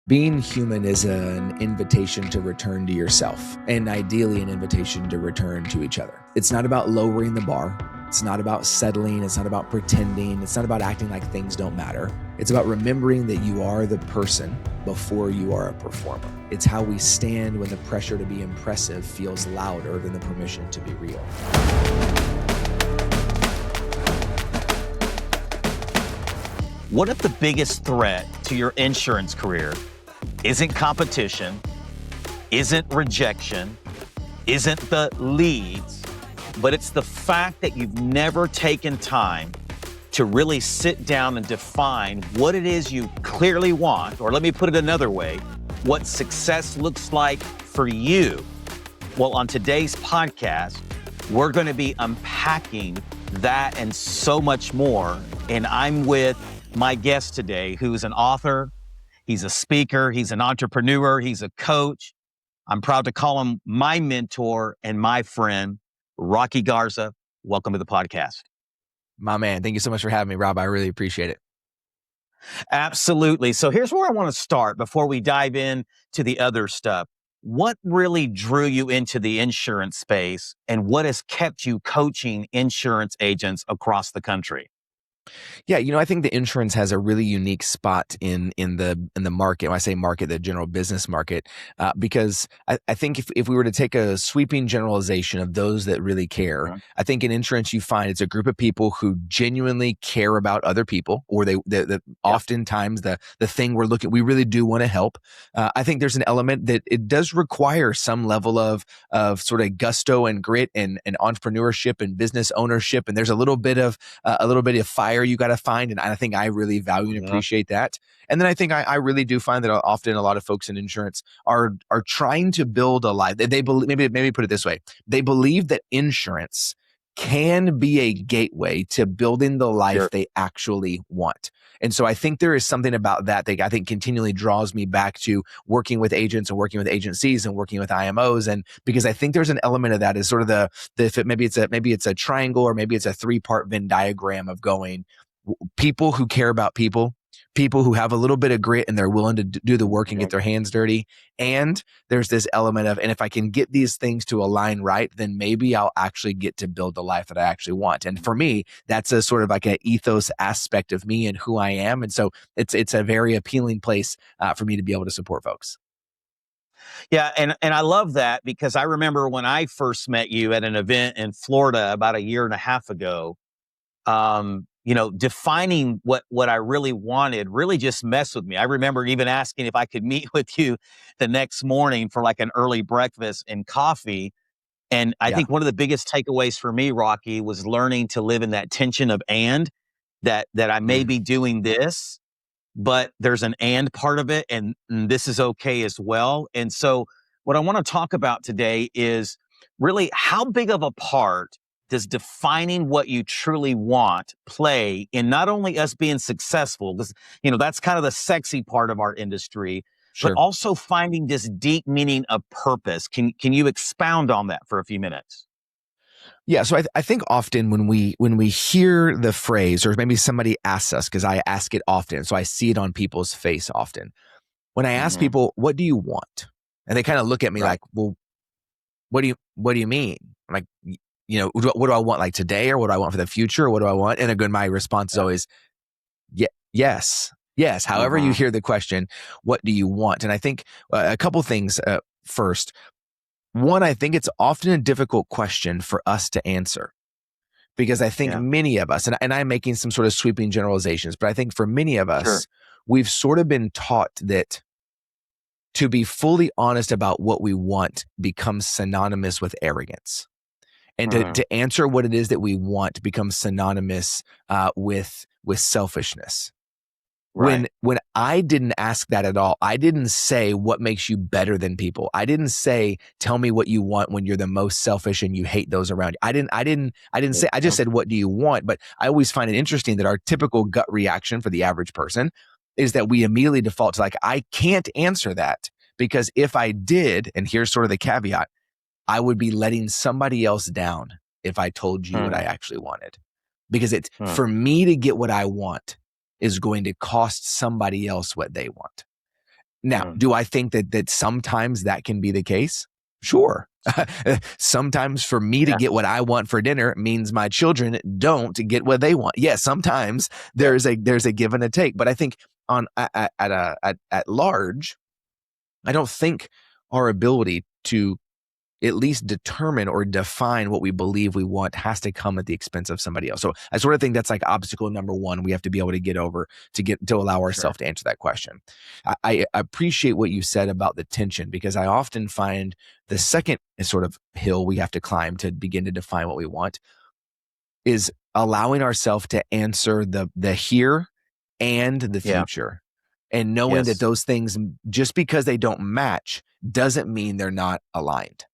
Being human is an invitation to return to yourself, and ideally an invitation to return to each other. It's not about lowering the bar. It's not about settling. It's not about pretending. It's not about acting like things don't matter. It's about remembering that you are the person before you are a performer. It's how we stand when the pressure to be impressive feels louder than the permission to be real. What if the biggest threat to your insurance career isn't competition, isn't rejection, isn't the leads, but it's the fact that you've never taken time to really sit down and define what it is you clearly want, or let me put it another way, what success looks like for you? Well, on today's podcast, we're going to be unpacking that and so much more. And I'm with my guest today, who's an author, he's a speaker, he's an entrepreneur, he's a coach. I'm proud to call him my mentor and my friend, Rocky Garza. Welcome to the podcast. My man, thank you so much for having me, Rob. I really appreciate it. Absolutely. So here's where I want to start before we dive in to the other stuff. What really drew you into the insurance space, and what has kept you coaching insurance agents across the country? Yeah, I think the insurance has a really unique spot in the market. When I say market, the general business market, because I think if we were to take a sweeping generalization of those that really care, I think in insurance you find it's a group of people who genuinely care about other people, or oftentimes the thing we really do want to help. I think there's an element that it does require some level of sort of gusto and grit and entrepreneurship and business ownership, and there's a little bit of fire you got to find, and I think I really value and appreciate that. And then I think I really do find that often a lot of folks in insurance are trying to build a life. They believe, maybe put it this way: they believe that insurance can be a gateway to building the life they actually want. And so I think there is something about that I think continually draws me back to working with agents and working with agencies and working with IMOs. And because I think there's an element of that is sort of maybe it's a triangle, or maybe it's a 3-part Venn diagram of going people who care about people who have a little bit of grit and they're willing to do the work and get their hands dirty. And there's this element of, and if I can get these things to align right, then maybe I'll actually get to build the life that I actually want. And for me, that's a sort of like an ethos aspect of me and who I am. And so it's a very appealing place for me to be able to support folks. Yeah, and I love that, because I remember when I first met you at an event in Florida about a year and a half ago, defining what I really wanted really just messed with me. I remember even asking if I could meet with you the next morning for like an early breakfast and coffee. And I think one of the biggest takeaways for me, Rocky, was learning to live in that tension of that I may be doing this, but there's an and part of it, and this is okay as well. And so what I want to talk about today is really how big of a part does defining what you truly want play in not only us being successful, because, that's kind of the sexy part of our industry, but also finding this deep meaning of purpose. Can you expound on that for a few minutes? Yeah, so I think often when we hear the phrase, or maybe somebody asks us, because I ask it often, so I see it on people's face often. When I ask people, "What do you want?" and they kind of look at me like, "Well, what do you mean?" I'm like, what do I want, like today, or what do I want for the future, or what do I want? And again, my response is always, yes. However you hear the question, what do you want? And I think a couple things. First, one, I think it's often a difficult question for us to answer, because I think many of us, and I'm making some sort of sweeping generalizations, but I think for many of us, we've sort of been taught that to be fully honest about what we want becomes synonymous with arrogance. And to answer what it is that we want becomes synonymous with selfishness. Right. When I didn't ask that at all, I didn't say what makes you better than people. I didn't say tell me what you want when you're the most selfish and you hate those around you. I didn't say. I just said what do you want. But I always find it interesting that our typical gut reaction for the average person is that we immediately default to like, I can't answer that, because if I did, and here's sort of the caveat, I would be letting somebody else down if I told you what I actually wanted. Because it's for me to get what I want is going to cost somebody else what they want. Now, do I think that sometimes that can be the case? Sure. Sometimes for me to get what I want for dinner means my children don't get what they want. Yeah, sometimes there's a give and a take, but I think at large, I don't think our ability to at least determine or define what we believe we want has to come at the expense of somebody else. So I sort of think that's like obstacle number one we have to be able to get over to allow ourselves to answer that question. I appreciate what you said about the tension, because I often find the second sort of hill we have to climb to begin to define what we want is allowing ourselves to answer the here and the future. And knowing that those things, just because they don't match, doesn't mean they're not aligned.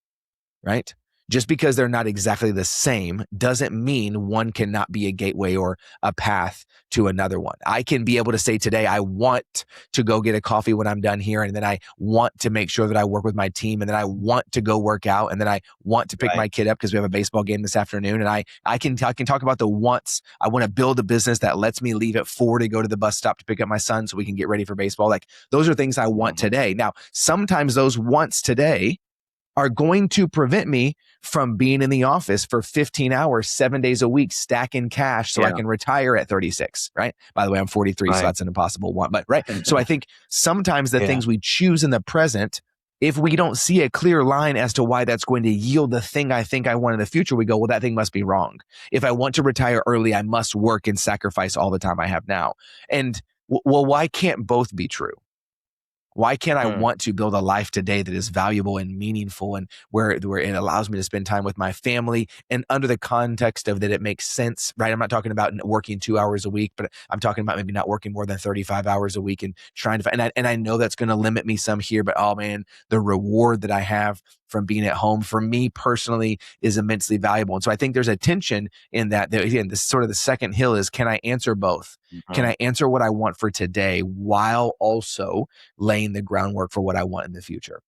Right? Just because they're not exactly the same doesn't mean one cannot be a gateway or a path to another one. I can be able to say today, I want to go get a coffee when I'm done here. And then I want to make sure that I work with my team. And then I want to go work out. And then I want to pick my kid up because we have a baseball game this afternoon. And I can talk about the wants. I want to build a business that lets me leave at 4 to go to the bus stop to pick up my son so we can get ready for baseball. Like, those are things I want today. Now, sometimes those wants today are going to prevent me from being in the office for 15 hours, 7 days a week, stacking cash so I can retire at 36, right? By the way, I'm 43, so that's an impossible one, but right. So I think sometimes the things we choose in the present, if we don't see a clear line as to why that's going to yield the thing I think I want in the future, we go, well, that thing must be wrong. If I want to retire early, I must work and sacrifice all the time I have now. And well, why can't both be true? Why can't I want to build a life today that is valuable and meaningful, and where it allows me to spend time with my family, and under the context of that it makes sense, right? I'm not talking about working 2 hours a week, but I'm talking about maybe not working more than 35 hours a week and trying to, and I know that's going to limit me some here, but oh man, the reward that I have from being at home for me personally is immensely valuable. And so I think there's a tension in that. Again, this sort of the second hill is, can I answer both? Can I answer what I want for today while also laying the groundwork for what I want in the future?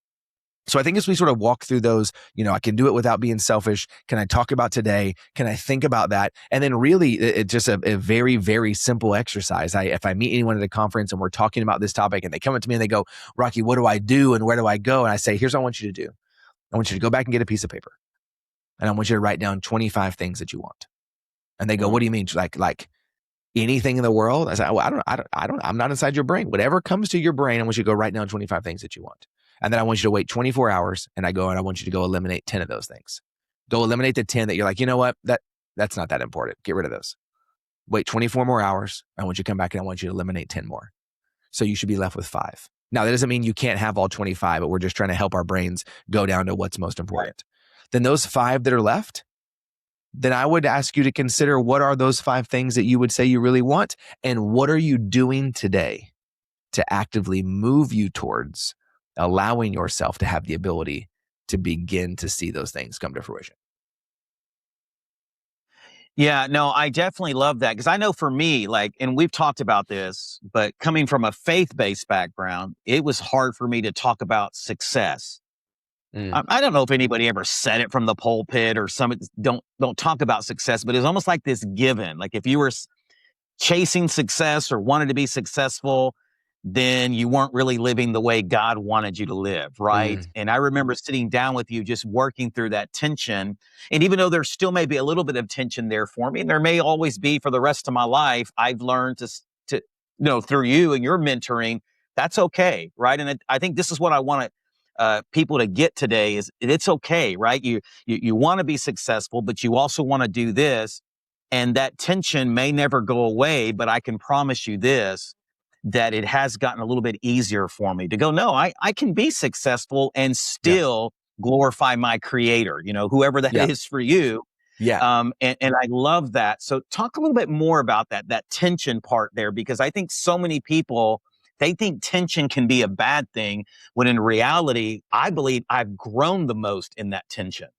So I think as we sort of walk through those, I can do it without being selfish. Can I talk about today? Can I think about that? And then really it's just a very, very simple exercise. If I meet anyone at a conference and we're talking about this topic and they come up to me and they go, Rocky, what do I do? And where do I go? And I say, here's what I want you to do. I want you to go back and get a piece of paper. And I want you to write down 25 things that you want. And they go, what do you mean? Like anything in the world? I say, well, I'm not inside your brain. Whatever comes to your brain, I want you to go write down 25 things that you want. And then I want you to wait 24 hours and I want you to go eliminate 10 of those things. Go eliminate the 10 that you're like, you know what? That's not that important. Get rid of those. Wait 24 more hours. I want you to come back and I want you to eliminate 10 more. So you should be left with 5. Now, that doesn't mean you can't have all 25, but we're just trying to help our brains go down to what's most important. Then those 5 that are left, then I would ask you to consider, what are those 5 things that you would say you really want? And what are you doing today to actively move you towards allowing yourself to have the ability to begin to see those things come to fruition? Yeah, no, I definitely love that, because I know for me, and we've talked about this, but coming from a faith-based background, it was hard for me to talk about success. I don't know if anybody ever said it from the pulpit, or some don't talk about success, but it's almost like this given. Like if you were chasing success or wanted to be successful, then you weren't really living the way God wanted you to live, right? And I remember sitting down with you, just working through that tension. And even though there still may be a little bit of tension there for me, and there may always be for the rest of my life, I've learned to through you and your mentoring, that's okay, right? And I think this is what I want people to get today, is it's okay, right? You want to be successful, but you also want to do this. And that tension may never go away, but I can promise you this, that it has gotten a little bit easier for me to go, no, I can be successful and still glorify my creator, whoever that is for you. And I love that. So talk a little bit more about that tension part there, because I think so many people, they think tension can be a bad thing, when in reality, I believe I've grown the most in that tension.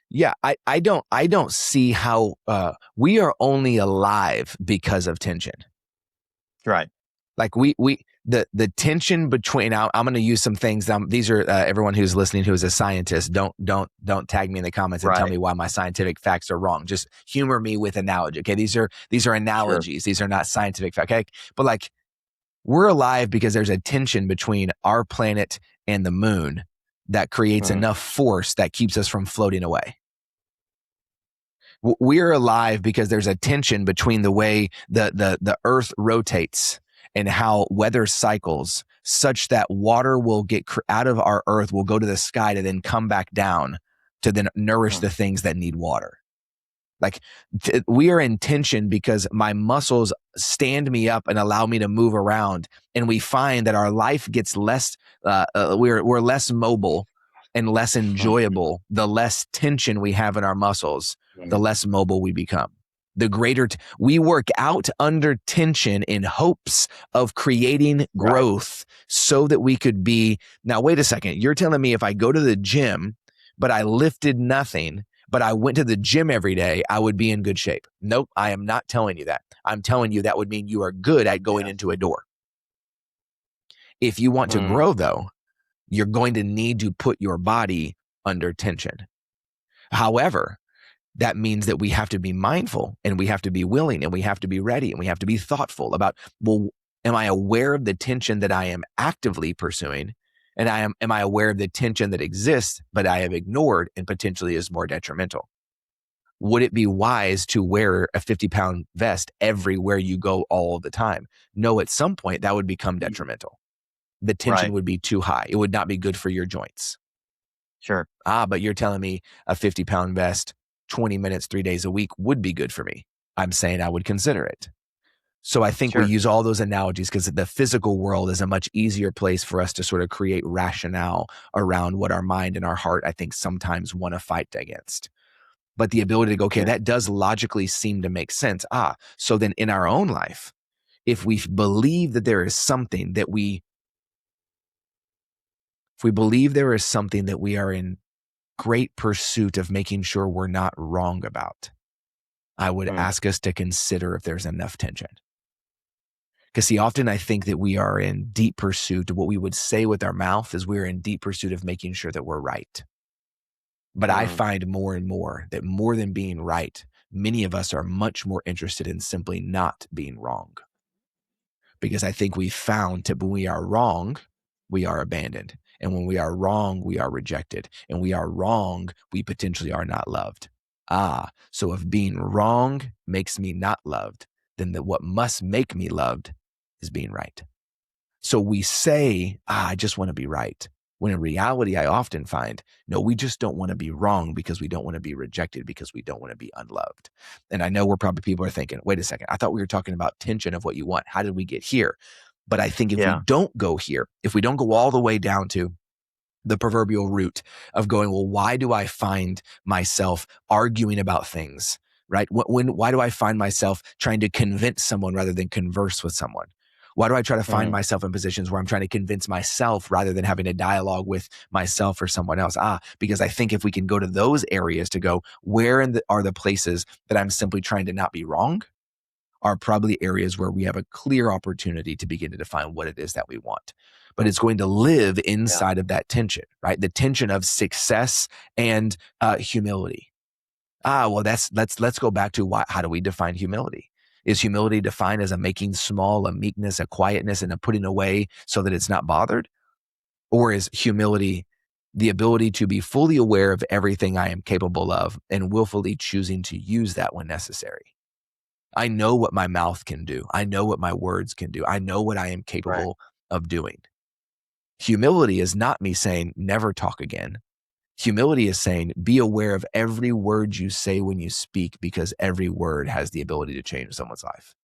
Yeah, I don't see how we are only alive because of tension. Right. Like the tension between, I'm going to use some things. These are everyone who's listening who is a scientist. Don't tag me in the comments and tell me why my scientific facts are wrong. Just humor me with analogy. Okay, these are analogies. Sure. These are not scientific facts. Okay, but We're alive because there's a tension between our planet and the moon that creates enough force that keeps us from floating away. We're alive because there's a tension between the way the earth rotates and how weather cycles, such that water will get out of our earth, will go to the sky to then come back down to then nourish the things that need water. Like we are in tension because my muscles stand me up and allow me to move around. And we find that our life gets less, we're less mobile and less enjoyable. The less tension we have in our muscles, the less mobile we become. The greater, we work out under tension in hopes of creating growth so that we could be. Now, wait a second. You're telling me if I go to the gym, but I lifted nothing, but I went to the gym every day, I would be in good shape. Nope, I am not telling you that. I'm telling you that would mean you are good at going into a door. If you want to grow, though, you're going to need to put your body under tension. However, that means that we have to be mindful and we have to be willing and we have to be ready and we have to be thoughtful about, well, am I aware of the tension that I am actively pursuing? And am I aware of the tension that exists, but I have ignored and potentially is more detrimental? Would it be wise to wear a 50-pound vest everywhere you go all the time? No, at some point that would become detrimental. The tension would be too high. It would not be good for your joints. Sure. But you're telling me a 50-pound vest, 20 minutes, 3 days a week would be good for me. I'm saying I would consider it. So I think we use all those analogies because the physical world is a much easier place for us to sort of create rationale around what our mind and our heart, I think, sometimes want to fight against. But the ability to go, okay, that does logically seem to make sense. So then in our own life, if we believe that there is something that if we believe there is something that we are in great pursuit of making sure we're not wrong about, I would ask us to consider if there's enough tension. Because see, often I think that we are in deep pursuit of what we would say with our mouth is we're in deep pursuit of making sure that we're right. But I find more and more that more than being right, many of us are much more interested in simply not being wrong. Because I think we've found that when we are wrong, we are abandoned. And when we are wrong, we are rejected. And we are wrong, we potentially are not loved. So if being wrong makes me not loved, then what must make me loved is being right. So we say, I just want to be right. When in reality, I often find, no, we just don't want to be wrong because we don't want to be rejected, because we don't want to be unloved. And I know people are thinking, wait a second, I thought we were talking about tension of what you want. How did we get here? But I think if we don't go here, if we don't go all the way down to the proverbial root of going, well, why do I find myself arguing about things, right? Why do I find myself trying to convince someone rather than converse with someone? Why do I try to find myself in positions where I'm trying to convince myself rather than having a dialogue with myself or someone else? Because I think if we can go to those areas to go, where are the places that I'm simply trying to not be wrong, are probably areas where we have a clear opportunity to begin to define what it is that we want. But it's going to live inside of that tension, right? The tension of success and humility. Well, let's go back to how do we define humility? Is humility defined as a making small, a meekness, a quietness, and a putting away so that it's not bothered? Or is humility the ability to be fully aware of everything I am capable of and willfully choosing to use that when necessary? I know what my mouth can do. I know what my words can do. I know what I am capable of doing. Humility is not me saying, never talk again. Humility is saying, be aware of every word you say when you speak, because every word has the ability to change someone's life.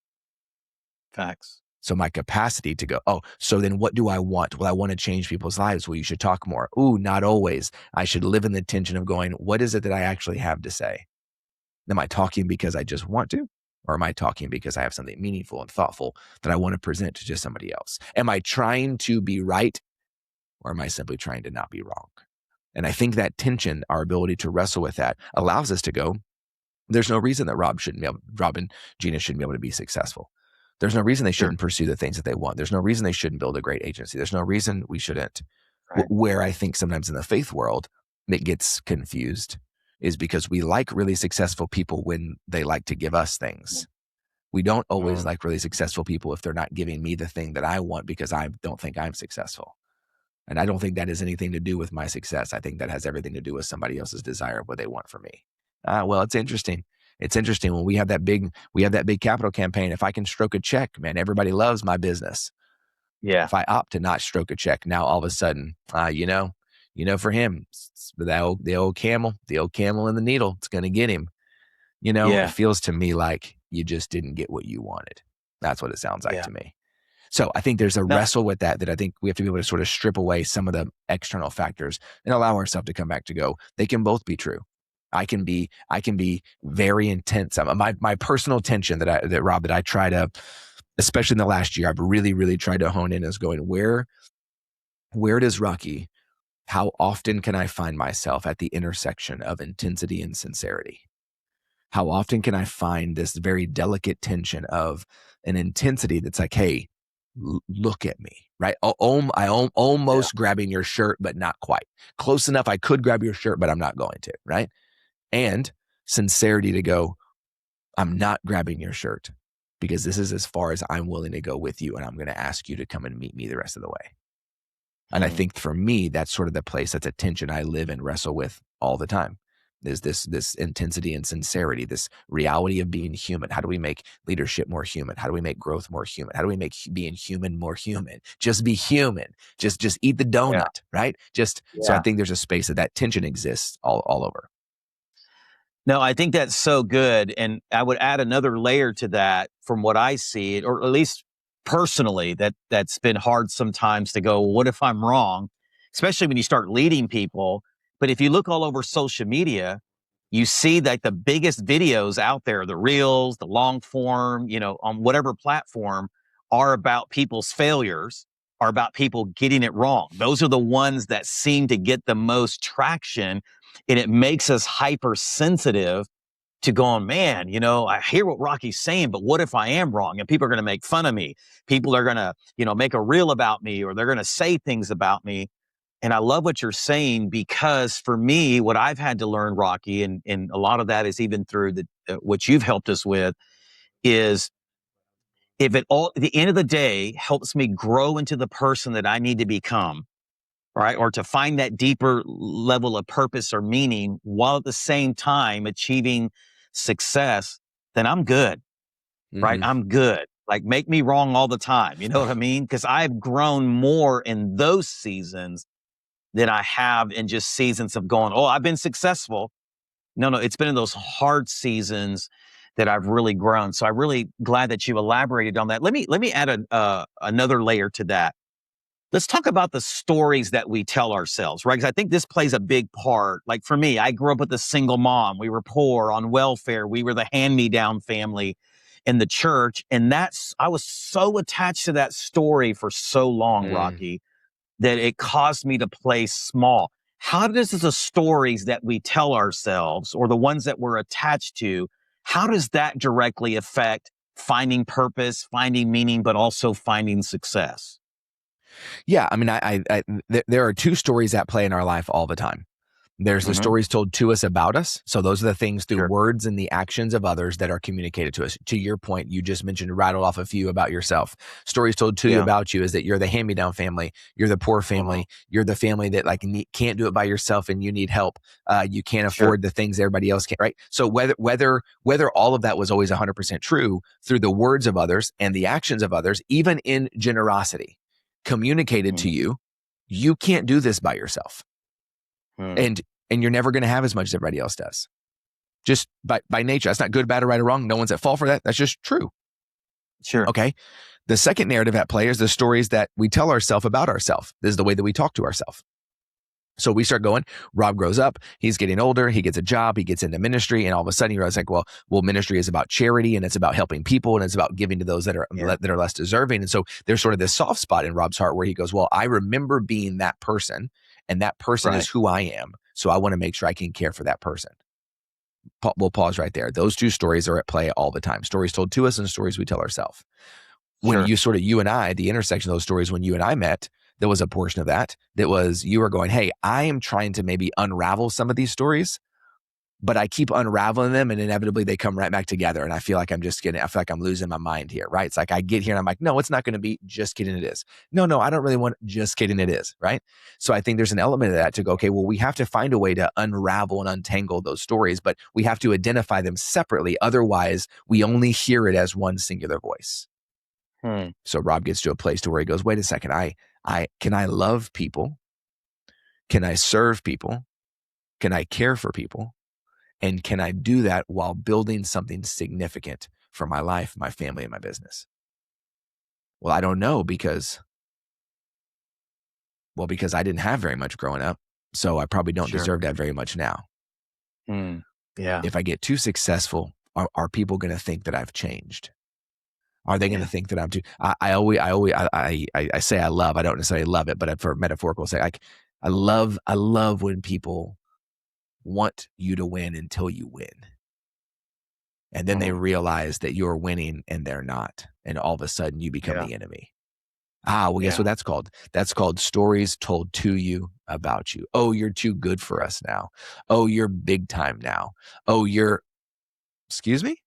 Facts. So my capacity to go, so then what do I want? Well, I want to change people's lives. Well, you should talk more. Not always. I should live in the tension of going, what is it that I actually have to say? Am I talking because I just want to? Or am I talking because I have something meaningful and thoughtful that I want to present to just somebody else? Am I trying to be right, or am I simply trying to not be wrong? And I think that tension, our ability to wrestle with that, allows us to go, there's no reason that Rob and Gina shouldn't be able to be successful. There's no reason they shouldn't pursue the things that they want. There's no reason they shouldn't build a great agency. There's no reason we shouldn't. Where I think sometimes in the faith world, it gets confused is because we like really successful people when they like to give us things. We don't always Mm. like really successful people if they're not giving me the thing that I want because I don't think I'm successful. And I don't think that has anything to do with my success. I think that has everything to do with somebody else's desire of what they want from me. Well, it's interesting. It's interesting when we have that big capital campaign. If I can stroke a check, man, everybody loves my business. Yeah. If I opt to not stroke a check, now all of a sudden, for him, the old camel in the needle, it's going to get him. It Yeah. feels to me like you just didn't get what you wanted. That's what it sounds like Yeah. to me. So I think there's a No. wrestle with that I think we have to be able to sort of strip away some of the external factors and allow ourselves to come back to go, they can both be true. I can be very intense. My personal tension that I try to, especially in the last year, I've really, really tried to hone in is going, where does Rocky, how often can I find myself at the intersection of intensity and sincerity? How often can I find this very delicate tension of an intensity that's like, hey, look at me, right? Yeah. Almost grabbing your shirt, but not quite. Close enough, I could grab your shirt, but I'm not going to, right? And sincerity to go, I'm not grabbing your shirt because this is as far as I'm willing to go with you. And I'm going to ask you to come and meet me the rest of the way. And I Mm. think for me, that's sort of the place, that's a tension I live and wrestle with all the time. There's this intensity and sincerity, this reality of being human. How do we make leadership more human? How do we make growth more human? How do we make being human more human? Just be human. Just eat the Yeah. donut, right? So I Yeah. think there's a space that tension exists all over. No, I think that's so good. And I would add another layer to that from what I see, or at least personally, that's been hard sometimes to go, what if I'm wrong? Especially when you start leading people. But if you look all over social media, you see that the biggest videos out there, the reels, the long form, on whatever platform, are about people's failures, are about people getting it wrong. Those are the ones that seem to get the most traction. And it makes us hypersensitive to going, man, I hear what Rocky's saying, but what if I am wrong? And people are going to make fun of me. People are going to, make a reel about me, or they're going to say things about me. And I love what you're saying, because for me, what I've had to learn, Rocky, and a lot of that is even through what you've helped us with, is if it all at the end of the day helps me grow into the person that I need to become, right? Or to find that deeper level of purpose or meaning while at the same time achieving success, then I'm good, right? Mm-hmm. I'm good. Like, make me wrong all the time. You know what I mean? Because I've grown more in those seasons than I have in just seasons of going, oh, I've been successful. No, it's been in those hard seasons that I've really grown. So I'm really glad that you elaborated on that. Let me add another layer to that. Let's talk about the stories that we tell ourselves, right? Because I think this plays a big part. Like for me, I grew up with a single mom. We were poor, on welfare. We were the hand-me-down family in the church. And I was so attached to that story for so long, Mm. Rocky, that it caused me to play small. How does the stories that we tell ourselves, or the ones that we're attached to, how does that directly affect finding purpose, finding meaning, but also finding success? Yeah, I mean, there are two stories at play in our life all the time. There's the Hmm. stories told to us about us. So those are the things through Sure. words and the actions of others that are communicated to us. To your point, you just mentioned, rattled off a few about yourself. Stories told to you Yeah. about you is that you're the hand-me-down family. You're the poor Uh-huh. family. You're the family that can't do it by yourself and you need help. You can't Sure. afford the things everybody else can, right? So whether all of that was always 100% true, through the words of others and the actions of others, even in generosity, communicated to Mhm. you, you can't do this by yourself. Mm. And you're never going to have as much as everybody else does. Just by nature. That's not good, bad, or right or wrong. No one's at fault for that. That's just true. Sure. Okay. The second narrative at play is the stories that we tell ourselves about ourselves. This is the way that we talk to ourselves. So we start going, Rob grows up, he's getting older, he gets a job, he gets into ministry, and all of a sudden he realizes well, ministry is about charity, and it's about helping people, and it's about giving to those that are Yeah. less deserving. And so there's sort of this soft spot in Rob's heart where he goes, well, I remember being that person, and that person Right. is who I am. So I want to make sure I can care for that person. We'll pause right there. Those two stories are at play all the time. Stories told to us and stories we tell ourselves. When Sure. you and I, the intersection of those stories, when you and I met, there was a portion of that was you were going, hey, I am trying to maybe unravel some of these stories, but I keep unraveling them, and inevitably they come right back together. And I feel like I feel like I'm losing my mind here, right? It's like I get here and I'm like, no, it's not going to be. Just kidding, it is. No, I don't really want. Just kidding, it is, right? So I think there's an element of that to go, okay, well, we have to find a way to unravel and untangle those stories, but we have to identify them separately. Otherwise, we only hear it as one singular voice. So Rob gets to a place to where he goes, wait a second, can I love people? Can I serve people? Can I care for people? And can I do that while building something significant for my life, my family, and my business? Well, I don't know because I didn't have very much growing up. So I probably don't deserve that very much now. Yeah. If I get too successful, are people going to think that I've changed? Are they going to think that I'm too? I say I love. I don't necessarily love it, but for metaphorical sake, I love when people want you to win until you win. And then they realize that you're winning and they're not. And all of a sudden you become the enemy. Well, guess what that's called? That's called stories told to you about you. Oh, you're too good for us now. Oh, you're big time now. Oh, excuse me?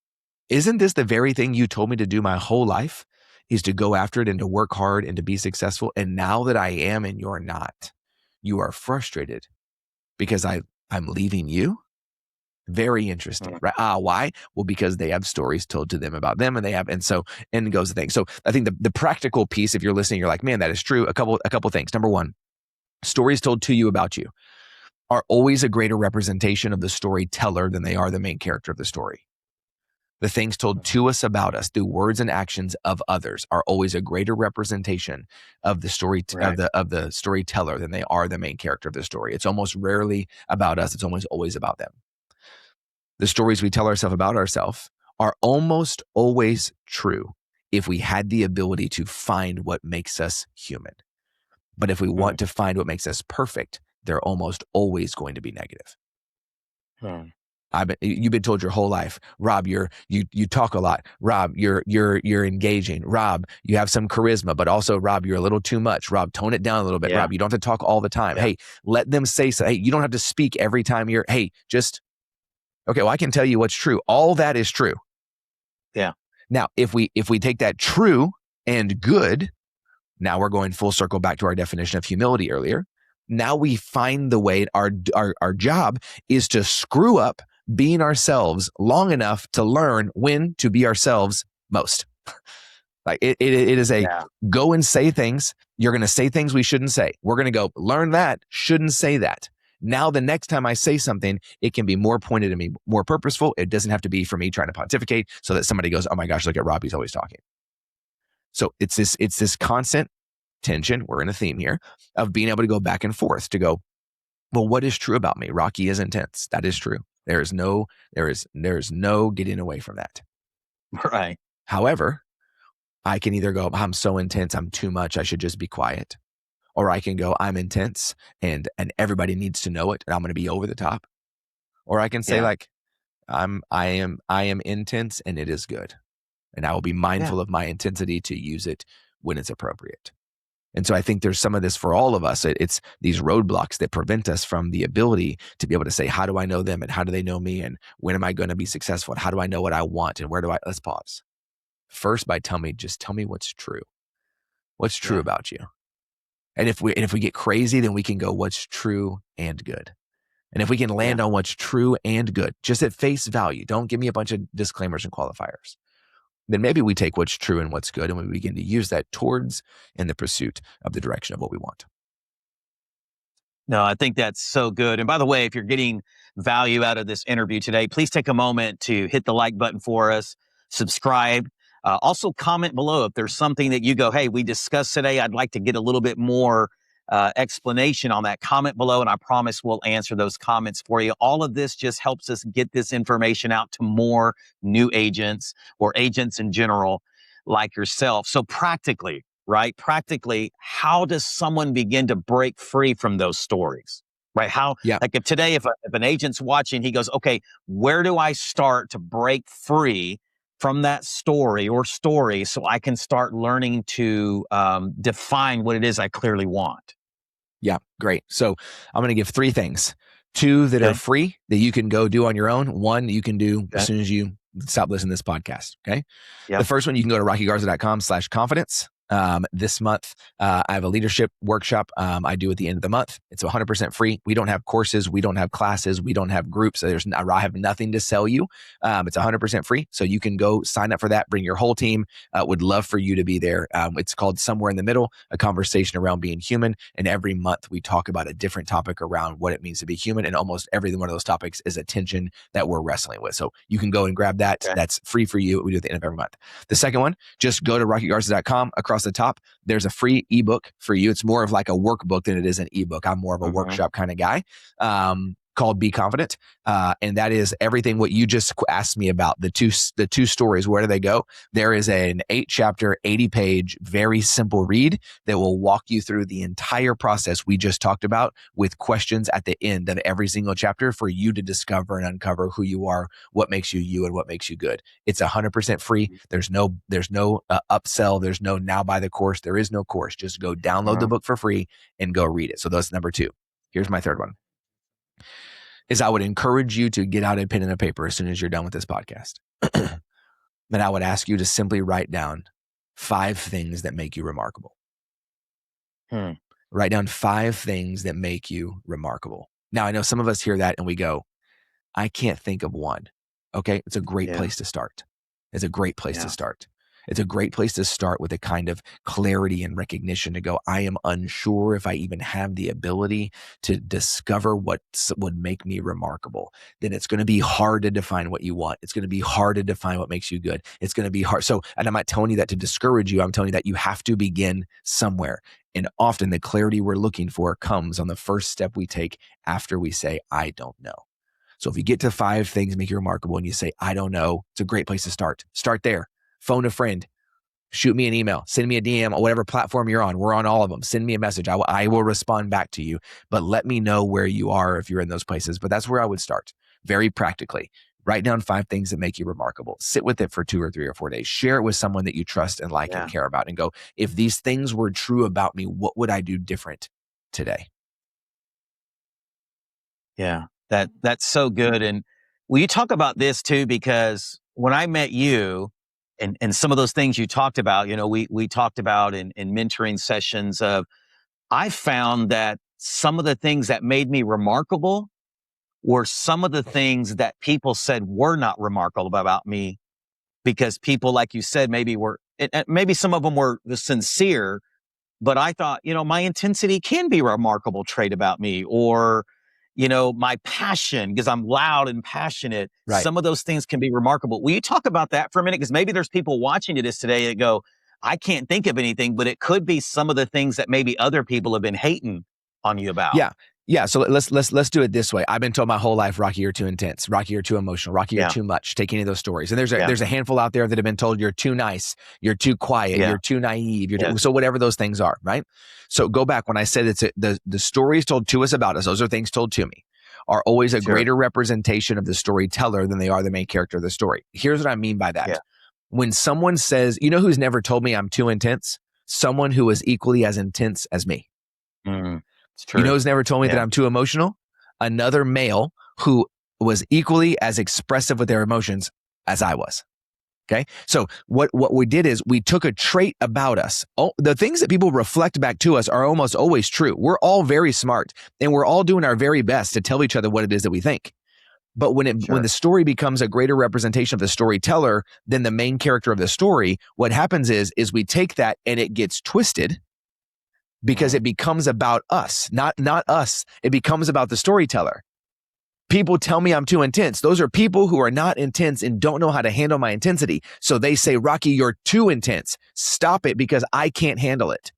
Isn't this the very thing you told me to do my whole life? Is to go after it and to work hard and to be successful. And now that I am and you're not, you are frustrated because I'm leaving you. Very interesting, right? Why? Well, because they have stories told to them about them, and so goes the thing. So I think the practical piece, if you're listening, you're like, man, that is true. A couple things. Number one, stories told to you about you are always a greater representation of the storyteller than they are the main character of the story. The things told to us about us through words and actions of others are always a greater representation of the story of the storyteller than they are the main character of the story. It's almost rarely about us. It's almost always about them. The stories we tell ourselves about ourselves are almost always true if we had the ability to find what makes us human. But if we want to find what makes us perfect, they're almost always going to be negative. You've been told your whole life, Rob, you talk a lot. Rob, you're engaging. Rob, you have some charisma, but also Rob, you're a little too much. Rob, tone it down a little bit. Rob, you don't have to talk all the time. Hey, let them say so. Hey, you don't have to speak every time okay, well, I can tell you what's true. All that is true. Yeah. Now, if we take that true and good, now we're going full circle back to our definition of humility earlier. Now we find the way. Our job is to screw up being ourselves long enough to learn when to be ourselves most. Like it is go and say things. You're going to say things we shouldn't say. We're going to go learn that, shouldn't say that. Now, the next time I say something, it can be more pointed at me, more purposeful. It doesn't have to be for me trying to pontificate so that somebody goes, oh my gosh, look at Rob, he's always talking. So it's this constant tension, we're in a theme here, of being able to go back and forth to go, well, what is true about me? Rocky is intense. That is true. There is no getting away from that. Right. However, I can either go, I'm so intense, I'm too much, I should just be quiet. Or I can go, I'm intense and everybody needs to know it and I'm going to be over the top. Or I can say I am intense and it is good. And I will be mindful of my intensity to use it when it's appropriate. And so I think there's some of this for all of us. It's these roadblocks that prevent us from the ability to be able to say, how do I know them and how do they know me? And when am I going to be successful? And how do I know what I want? And let's pause. First just tell me what's true. What's true about you? And if we get crazy, then we can go, what's true and good. And if we can land on what's true and good, just at face value, don't give me a bunch of disclaimers and qualifiers. Then maybe we take what's true and what's good and we begin to use that towards in the pursuit of the direction of what we want. No, I think that's so good. And by the way, if you're getting value out of this interview today, please take a moment to hit the like button for us, subscribe. Also comment below if there's something that you go, hey, we discussed today. I'd like to get a little bit more explanation on that. Comment below, and I promise we'll answer those comments for you. All of this just helps us get this information out to more new agents or agents in general like yourself. So practically, how does someone begin to break free from those stories? Right? Like if today, if an agent's watching, he goes, okay, where do I start to break free from that story or stories so I can start learning to define what it is I clearly want? Yeah, great. So I'm going to give 3 things 2 that are Okay. free that you can go do on your own. 1 you can do as Okay. soon as you stop listening to this podcast. Okay. Yep. The first one, you can go to rockygarza.com/confidence. This month, I have a leadership workshop I do at the end of the month. It's 100% free. We don't have courses. We don't have classes. We don't have groups. I have nothing to sell you. It's 100% free. So you can go sign up for that. Bring your whole team. Would love for you to be there. It's called Somewhere in the Middle, a conversation around being human. And every month we talk about a different topic around what it means to be human. And almost every one of those topics is a tension that we're wrestling with. So you can go and grab that. Okay. That's free for you. We do at the end of every month. The second one, just go to rockygarza.com. Across the top, there's a free ebook for you. It's more of like a workbook than it is an ebook. I'm more of a workshop kind of guy. Called Be Confident. And that is everything what you just asked me about. The two stories, where do they go? There is an 8-chapter, 80-page, very simple read that will walk you through the entire process we just talked about, with questions at the end of every single chapter for you to discover and uncover who you are, what makes you you, and what makes you good. It's 100% free. There's no upsell. There's no now buy the course. There is no course. Just go download the book for free and go read it. So that's number 2. Here's my third one. Is I would encourage you to get out a pen and a paper as soon as you're done with this podcast. Then I would ask you to simply write down 5 things that make you remarkable. Write down 5 things that make you remarkable. Now, I know some of us hear that and we go, I can't think of one. Okay, it's a great place to start. It's a great place to start. It's a great place to start with a kind of clarity and recognition to go, I am unsure if I even have the ability to discover what would make me remarkable. Then it's going to be hard to define what you want. It's going to be hard to define what makes you good. It's going to be hard. So, and I'm not telling you that to discourage you. I'm telling you that you have to begin somewhere. And often the clarity we're looking for comes on the first step we take after we say, I don't know. So if you get to 5 things that make you remarkable and you say, I don't know, it's a great place to start. Start there. Phone a friend, shoot me an email, send me a DM on whatever platform you're on. We're on all of them. Send me a message. I will respond back to you, but let me know where you are if you're in those places. But that's where I would start, very practically. Write down 5 things that make you remarkable. Sit with it for 2 or 3 or 4 days. Share it with someone that you trust and like and care about, and go, if these things were true about me, what would I do different today? Yeah, that's so good. And will you talk about this too? Because when I met you, and some of those things you talked about, we talked about in mentoring sessions of, I found that some of the things that made me remarkable were some of the things that people said were not remarkable about me, because people, like you said, maybe some of them were sincere, but I thought, my intensity can be a remarkable trait about me, or my passion, because I'm loud and passionate. Right. Some of those things can be remarkable. Will you talk about that for a minute? Because maybe there's people watching this today that go, I can't think of anything, but it could be some of the things that maybe other people have been hating on you about. Yeah. So let's do it this way. I've been told my whole life, Rocky, you're too intense. Rocky, you're too emotional. Rocky, you're too much. Take any of those stories. And there's a handful out there that have been told you're too nice, you're too quiet, you're too naive, so whatever those things are, right? So go back when I said the stories told to us about us, those are things told to me, are always a greater representation of the storyteller than they are the main character of the story. Here's what I mean by that. When someone says, who's never told me I'm too intense? Someone who is equally as intense as me. It's true. Who's never told me that I'm too emotional? Another male who was equally as expressive with their emotions as I was. Okay. So what we did is we took a trait about us. The things that people reflect back to us are almost always true. We're all very smart and we're all doing our very best to tell each other what it is that we think. But when the story becomes a greater representation of the storyteller than the main character of the story, what happens is we take that and it gets twisted, because it becomes about us, not us. It becomes about the storyteller. People tell me I'm too intense. Those are people who are not intense and don't know how to handle my intensity. So they say, Rocky, you're too intense. Stop it because I can't handle it.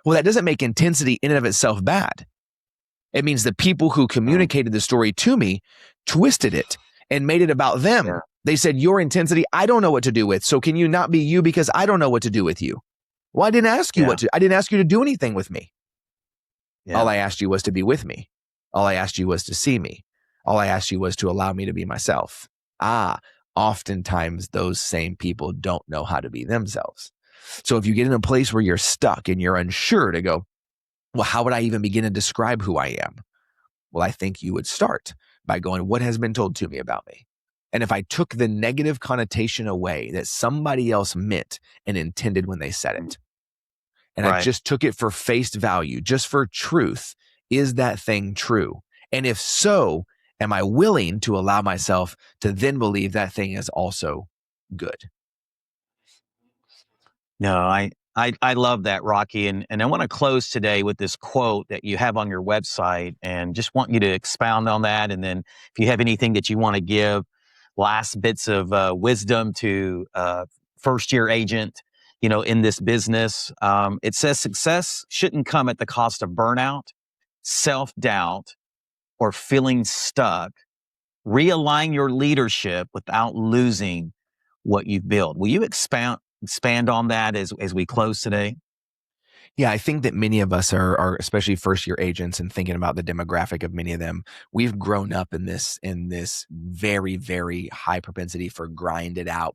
Well, that doesn't make intensity in and of itself bad. It means the people who communicated the story to me twisted it and made it about them. Yeah. They said, your intensity, I don't know what to do with. So can you not be you because I don't know what to do with you? Well, I didn't ask you I didn't ask you to do anything with me. Yeah. All I asked you was to be with me. All I asked you was to see me. All I asked you was to allow me to be myself. Oftentimes those same people don't know how to be themselves. So if you get in a place where you're stuck and you're unsure to go, well, how would I even begin to describe who I am? Well, I think you would start by going, what has been told to me about me? And if I took the negative connotation away that somebody else meant and intended when they said it, and I Right. just took it for face value, just for truth, is that thing true? And if so, am I willing to allow myself to then believe that thing is also good? No, I love that, Rocky. And I want to close today with this quote that you have on your website and just want you to expound on that. And then if you have anything that you want to give, last bits of wisdom to first year agent, in this business. It says success shouldn't come at the cost of burnout, self doubt, or feeling stuck. Realign your leadership without losing what you've built. Will you expand on that as we close today? Yeah, I think that many of us are especially first year agents and thinking about the demographic of many of them. We've grown up in this very, very high propensity for grind it out.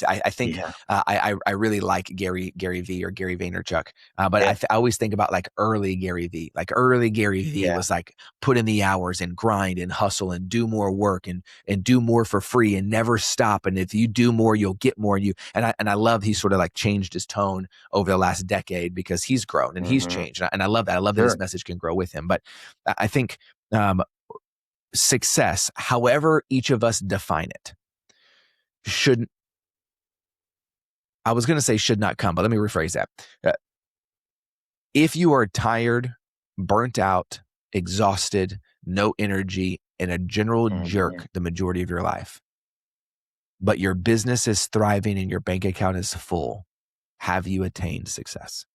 I think Yeah. I really like Gary V or Gary Vaynerchuk, but Yeah. I always think about like early Gary V. Like early Gary V Yeah. was like put in the hours and grind and hustle and do more work and do more for free and never stop. And if you do more, you'll get more. And I love he sort of like changed his tone over the last decade because he's grown and he's Hmm. changed. And I love that. I love that Sure. this message can grow with him. But I think um, success, however each of us define it, should, I was going to say should not come, but let me rephrase that. Uh, if you are tired, burnt out, exhausted, no energy, and a general Hmm. jerk the majority of your life, but your business is thriving and your bank account is full, have you attained success?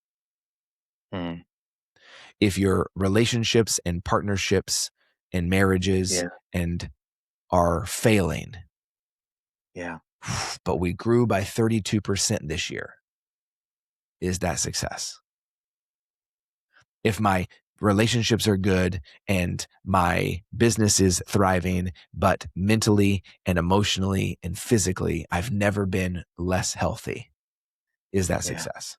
Mm. If your relationships and partnerships and marriages Yeah. and are failing, Yeah. but we grew by 32% this year, is that success? If my relationships are good and my business is thriving, but mentally and emotionally and physically, I've never been less healthy, is that Yeah. success?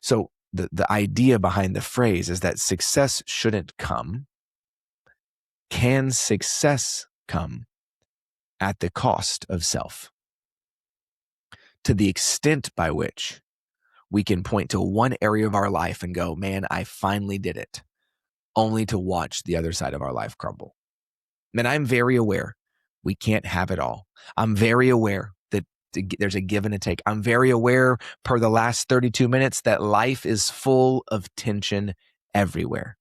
So the idea behind the phrase is that success shouldn't come. Can success come at the cost of self? To the extent by which we can point to one area of our life and go, man, I finally did it, only to watch the other side of our life crumble. And I'm very aware we can't have it all. I'm very aware that there's a give and a take. I'm very aware, per the last 32 minutes, that life is full of tension everywhere.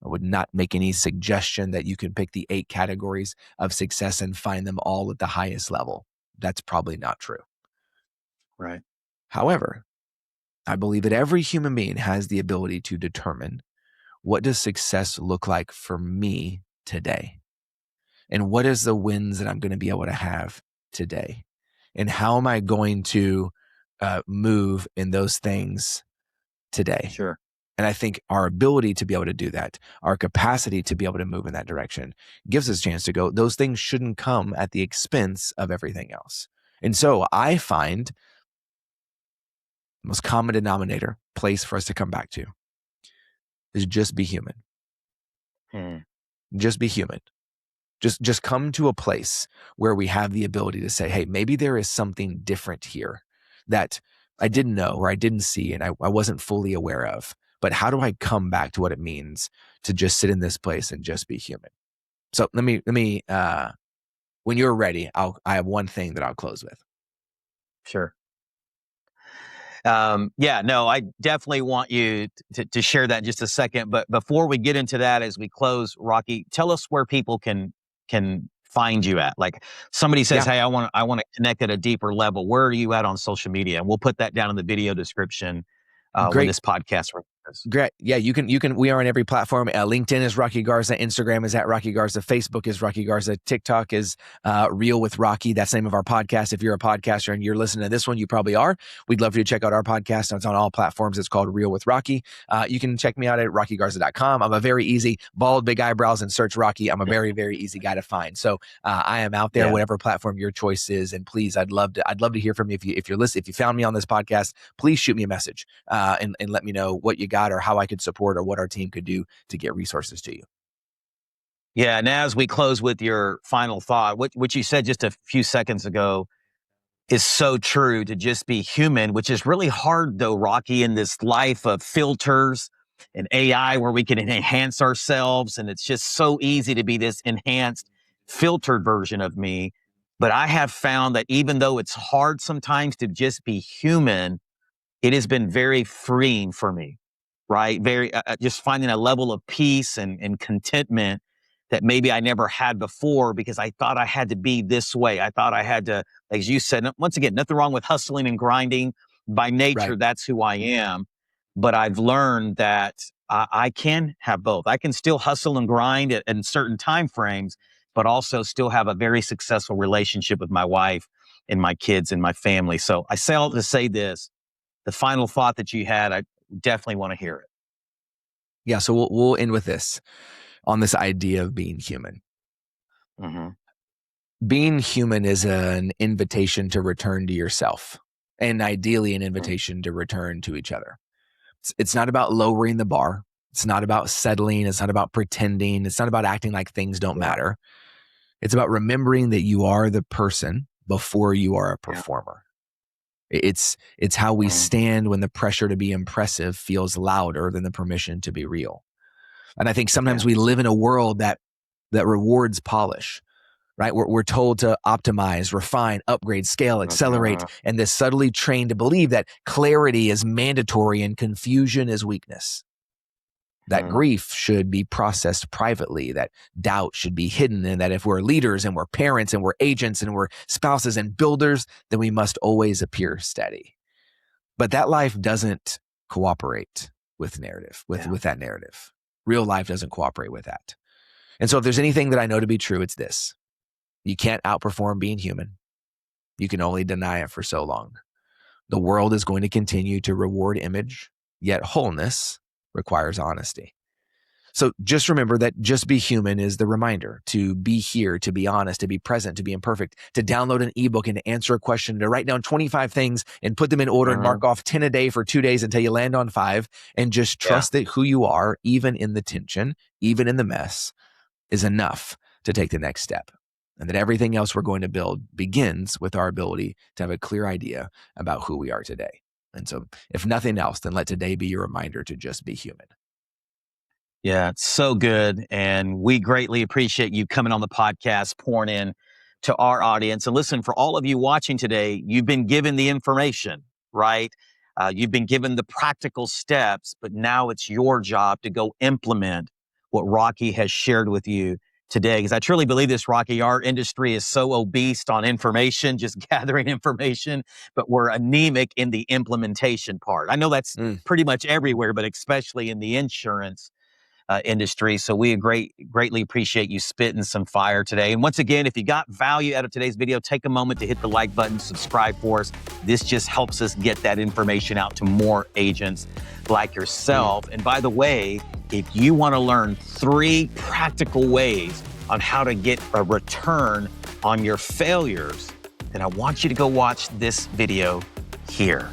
I would not make any suggestion that you can pick the 8 categories of success and find them all at the highest level. That's probably not true. Right. However, I believe that every human being has the ability to determine, what does success look like for me today? And what is the wins that I'm going to be able to have today? And how am I going to move in those things today? Sure. And I think our ability to be able to do that, our capacity to be able to move in that direction, gives us a chance to go, those things shouldn't come at the expense of everything else. And so I find the most common denominator place for us to come back to is just be human. Mm. Just be human. Just come to a place where we have the ability to say, hey, maybe there is something different here that I didn't know or I didn't see and I wasn't fully aware of. But how do I come back to what it means to just sit in this place and just be human? So let me when you're ready, I have one thing that I'll close with. Sure. Yeah, no, I definitely want you to share that in just a second. But before we get into that, as we close, Rocky, tell us where people can find you at. Like somebody says, Yeah, "Hey, I want to connect at a deeper level." Where are you at on social media? And we'll put that down in the video description when great. this podcast releases. Great. Yeah, you can, we are on every platform. LinkedIn is Rocky Garza. Instagram is at Rocky Garza. Facebook is Rocky Garza. TikTok is Real with Rocky. That's the name of our podcast. If you're a podcaster and you're listening to this one, you probably are. We'd love for you to check out our podcast. It's on all platforms. It's called Real with Rocky. You can check me out at rockygarza.com. I'm a very easy, bald, big eyebrows, and search Rocky. I'm a very, very easy guy to find. So I am out there, Yeah. whatever platform your choice is. And please, I'd love to hear from you. If you're listening, if you found me on this podcast, please shoot me a message and let me know what you got or how I could support or what our team could do to get resources to you. Yeah, and as we close with your final thought, what you said just a few seconds ago is so true, to just be human, which is really hard though, Rocky, in this life of filters and AI where we can enhance ourselves. And it's just so easy to be this enhanced, filtered version of me. But I have found that even though it's hard sometimes to just be human, it has been very freeing for me, right? Very, just finding a level of peace and contentment that maybe I never had before, because I thought I had to be this way. I thought I had to, as you said, once again, nothing wrong with hustling and grinding. By nature, Right. that's who I am. But I've learned that I can have both. I can still hustle and grind in certain time frames, but also still have a very successful relationship with my wife and my kids and my family. So I say all to say this: the final thought that you had, I definitely want to hear it. Yeah. So we'll end with this, on this idea of being human. Mm-hmm. Being human is an invitation to return to yourself, and ideally an invitation to return to each other. It's not about lowering the bar. It's not about settling. It's not about pretending. It's not about acting like things don't matter. It's about remembering that you are the person before you are a performer. It's how we stand when the pressure to be impressive feels louder than the permission to be real. And I think sometimes we live in a world that rewards polish, right? We're told to optimize, refine, upgrade, scale, accelerate, and this subtly trained to believe that clarity is mandatory and confusion is weakness. That grief should be processed privately, that doubt should be hidden, and that if we're leaders and we're parents and we're agents and we're spouses and builders, then we must always appear steady. But that life doesn't cooperate with narrative, with that narrative. Real life doesn't cooperate with that. And so if there's anything that I know to be true, it's this: you can't outperform being human. You can only deny it for so long. The world is going to continue to reward image, yet wholeness requires honesty. So just remember that just be human is the reminder to be here, to be honest, to be present, to be imperfect, to download an ebook and to answer a question, to write down 25 things and put them in order and mark off 10 a day for 2 days until you land on 5, and just trust that who you are, even in the tension, even in the mess, is enough to take the next step. And that everything else we're going to build begins with our ability to have a clear idea about who we are today. And so if nothing else, then let today be your reminder to just be human. Yeah, it's so good. And we greatly appreciate you coming on the podcast, pouring in to our audience. And listen, for all of you watching today, you've been given the information, right? You've been given the practical steps, but now it's your job to go implement what Rocky has shared with you today. Because I truly believe this, Rocky, our industry is so obese on information, just gathering information, but we're anemic in the implementation part. I know that's pretty much everywhere, but especially in the insurance industry. So we greatly appreciate you spitting some fire today. And once again, if you got value out of today's video, take a moment to hit the like button, subscribe for us. This just helps us get that information out to more agents like yourself. And by the way, if you want to learn 3 practical ways on how to get a return on your failures, then I want you to go watch this video here.